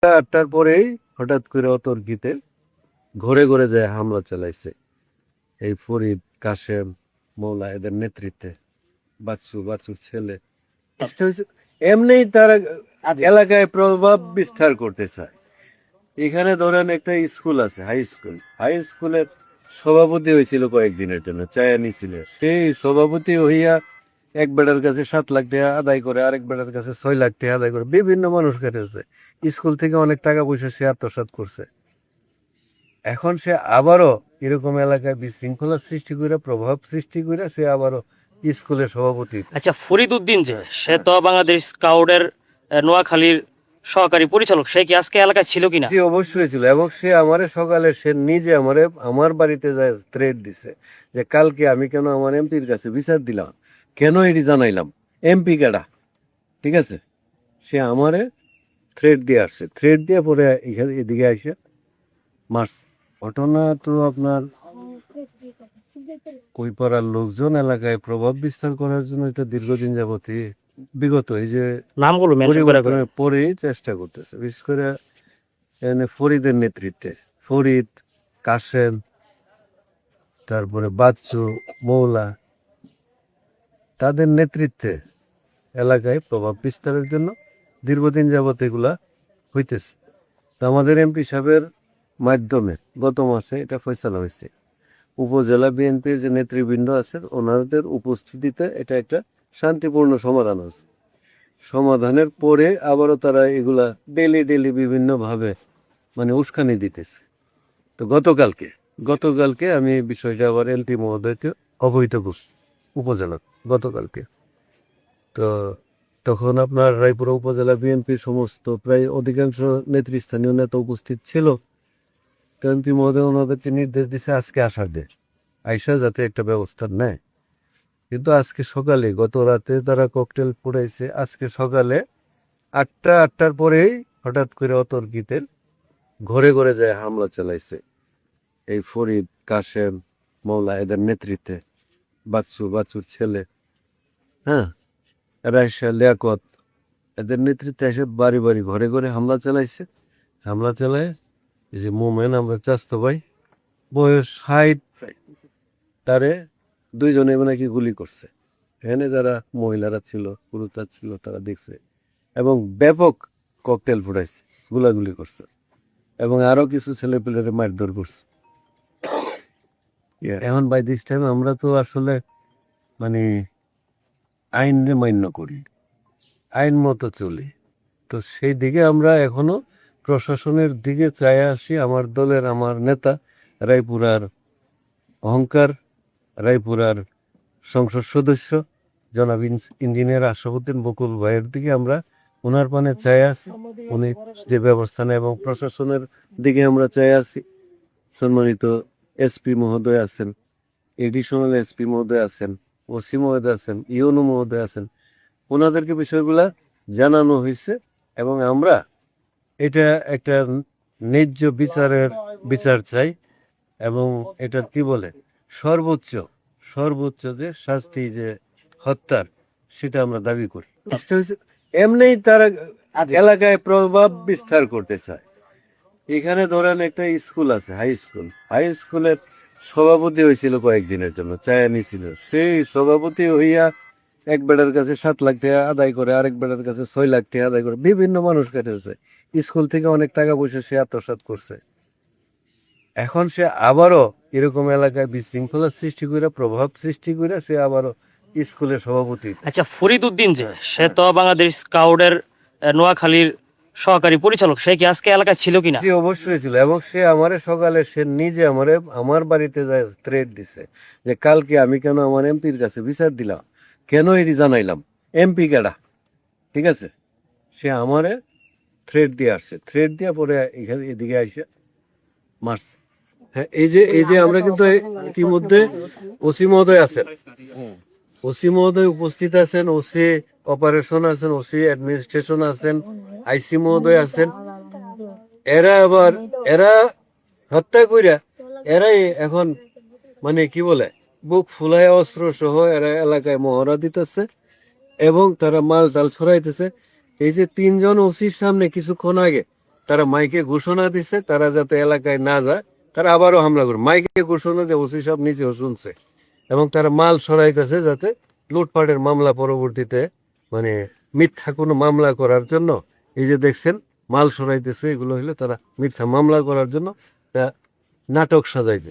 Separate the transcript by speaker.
Speaker 1: 8টার পরেই হঠাৎ করে অতর্কিতে ঘরে ঘরে যায় হামলা চালাইছে এই ফরিদ, কাশেম, মৌলা এদের নেতৃত্বে। বাচ্চুর ছেলে এমনিই তারা এলাকায় প্রভাব বিস্তার করতে চায়। এখানে ধরেন একটা স্কুল আছে, হাই স্কুলের সভাপতি হয়েছিল কয়েকদিনের জন্য, চায়া নিছিল। এই সভাপতি হইয়া এক বেটার কাছে 7 লাখ টাকা আদায় করে, আরেক বেটার কাছে 6 লাখ টাকা আদায় করে, বিভিন্ন মানুষ কেটেছে। স্কুল থেকে অনেক টাকা পয়সা সে আত্মসাৎ করছে। এখন সে আবারও এরকম এলাকায় বিশৃঙ্খলা সৃষ্টি করে, প্রভাব সৃষ্টি করে সে আবারও স্কুলের সভাপতি।
Speaker 2: আচ্ছা, ফরিদ উদ্দিন যে সে তো বাংলাদেশ স্কাউটের নোয়াখালীর সহকারী পরিচালক, সে কি আজকে এলাকায় ছিল কিনা?
Speaker 1: সে অবশ্যই ছিল, এবং সে আমারে সকালে সে নিজে আমার বাড়িতে যায় থ্রেট দিছে যে কালকে আমি কেন আমার এমপির কাছে বিচার দিলাম, কেন এটি জানাইলাম, এমপি কেডা, ঠিক আছে। সে আমারে থ্রেট দিয়ে আসছে, থ্রেট দিয়ে পরে এদিকে আসে মার্চ। ঘটনা তো আপনার কৈপাড়ার লোকজন এলাকায় প্রভাব বিস্তার করার জন্য এটা দীর্ঘদিন যাবতই বিগত এই যে
Speaker 2: নামগুলো মেনশন করে করে
Speaker 1: পরেই চেষ্টা করতেছে, বিশেষ করে এখানে ফরিদের নেতৃত্বে ফরিদ, কাশেম, তারপরে বাচ্চু, মৌলা, তাদের নেতৃত্বে এলাকায় প্রভাব বিস্তারের জন্য দীর্ঘদিন যাবত এগুলা হইতেছে। তো আমাদের এমপি সাহেবের মাধ্যমে গত মাসে এটা ফয়সালা হয়েছে। উপজেলা বিএনপির যে নেতৃবৃন্দ আছে ওনাদের উপস্থিতিতে এটা একটা শান্তিপূর্ণ সমাধান আছে। সমাধানের পরে আবারও তারা এগুলা ডেলি বিভিন্নভাবে মানে উস্কানি দিতেছে। তো গতকালকে আমি এই বিষয়টা আবার এলটি মহোদয়কে অবহিত করছি উপজেলার গতকালকে। তো তখন আপনার রায়পুরা উপজেলা বিএনপির সমস্ত প্রায় অধিকাংশ নেতৃস্থানীয় নেতা উপস্থিত ছিল। তো এমপি মহোদয় ওনাদেরকে নির্দেশ দিছে আজকে আসার দে, আইসা যাতে একটা ব্যবস্থা নেয়। কিন্তু আজকে সকালে, গত রাতে তারা ককটেল পুড়াইছে, আজকে সকালে 8টার পরেই হঠাৎ করে অতর্কিতে ঘরে ঘরে যায় হামলা চালাইছে এই ফরিদ, কাশেম, মৌলা এদের নেতৃত্বে। বাচ্চুর ছেলে, হ্যাঁ, রায়শা, লিয়াকত এদের নেতৃত্বে এসে বাড়ি ঘরে ঘরে হামলা চালাইছে। হামলা চালায় এই যে মোমেন, আমরা চাস্তো ভাই, বয়স 60, তারে 2জনে নাকি গুলি করছে। এখানে যারা মহিলারা ছিল, পুরুষরা ছিল, তারা দেখছে এবং ব্যাপক ককটেল ফুটাইছে, গুলাগুলি করছে এবং আরো কিছু ছেলেপেলের মারধর করছে। এখন বাই দিস টাইম আমরা তো আসলে মানে আইনে মান্য করি, আইন মতো চলি। তো সেই দিকে আমরা এখনো প্রশাসনের দিকে চাই আসি। আমার দলের আমার নেতা রায়পুরার অহংকার, রায়পুরার সংসদ সদস্য জনাব ইঞ্জিনিয়ার আশরাফুদ্দিন বকুল ভাইয়ের দিকে আমরা ওনার পানে চাই আছি। উনি যে ব্যবস্থা নেয় এবং প্রশাসনের দিকে আমরা চাই আছি। সম্মানিত এসপি মহোদয় আছেন, এডিশনাল এসপি মহোদয় আছেন, ওসি মহোদয় আছেন, ইউনো মহোদয় আছেন, ওনাদেরকে বিষয়গুলা জানানো হয়েছে এবং আমরা এটা একটা ন্যায্য বিচার চাই এবং এটা কি বলে সর্বোচ্চ যে শাস্তি, যে হত্যার, সেটা আমরা দাবি করি। এমনিই তারা এলাকায় প্রভাব বিস্তার করতে চায়। এখানে ধরেন একটা স্কুল আছে, হাই স্কুলের সভাপতি হয়েছিল কয়েকদিনের জন্য, চায়া নিছিল। সেই সভাপতি হইয়া এক বেটার কাছে 7 লাখ টাকা আদায় করে, আরেক বেটার কাছে 6 লাখ টাকা আদায় করে, বিভিন্ন মানুষ কেটেছে। স্কুল থেকে অনেক টাকা পয়সা সে আত্মসাৎ করছে। এখন সে আবারও এরকম এলাকায় বিশৃঙ্খলা সৃষ্টি করে, প্রভাব সৃষ্টি করে সে আবারও স্কুলের সভাপতি।
Speaker 2: আচ্ছা, ফরিদ উদ্দিন যে সে তো বাংলাদেশ স্কাউটের নোয়াখালীর সহকারী পরিচালক, সে কি আজকে এলাকায় ছিল কিনা?
Speaker 1: সে অবশ্যই ছিল, এবং সে আমারে সকালে সে নিজে আমার বাড়িতে যায় থ্রেট দিছে যে কালকে আমি কেন আমার এমপির কাছে বিচার দিলাম, কেন এটি জানাইলাম, এমপি কেডা, ঠিক আছে। সে আমারে থ্রেট দিয়ে আসছে, থ্রেট দিয়ে পরে এদিকে আসে মার্চ। হ্যাঁ, এই যে আমরা কিন্তু ইতিমধ্যে ওসি মহোদয় আছেন, ওসি মহোদয় উপস্থিত আছেন, ওসি অপারেশন আছেন, ওসি অ্যাডমিনিস্ট্রেশন আছেন, আইসি মহোদয় আছেন। এরা হত্যা কইরা এরাই এখন মানে কি বলে বুক ফুলায় অস্ত্র সহ এরা এলাকায় মহড়া দিতেছে এবং তারা মাল জাল ছড়াইতেছে। এই যে 3জন ওসির সামনে কিছুক্ষণ আগে তারা মাইকে ঘোষণা দিছে তারা যাতে এলাকায় না যায়, তারা আবারও হামলা করে। মাইকে ঘোষণা দিয়ে ওসি সাহেব নিজেও শুনছে, এবং তারা মাল সরাইতেছে যাতে লুটপাটের মামলা পরবর্তীতে মানে মিথ্যা কোনো মামলা করার জন্য, এই যে দেখছেন মাল সরাইতেছে, এগুলো হইলে তারা মিথ্যা মামলা করার জন্য একটা নাটক সাজাইছে।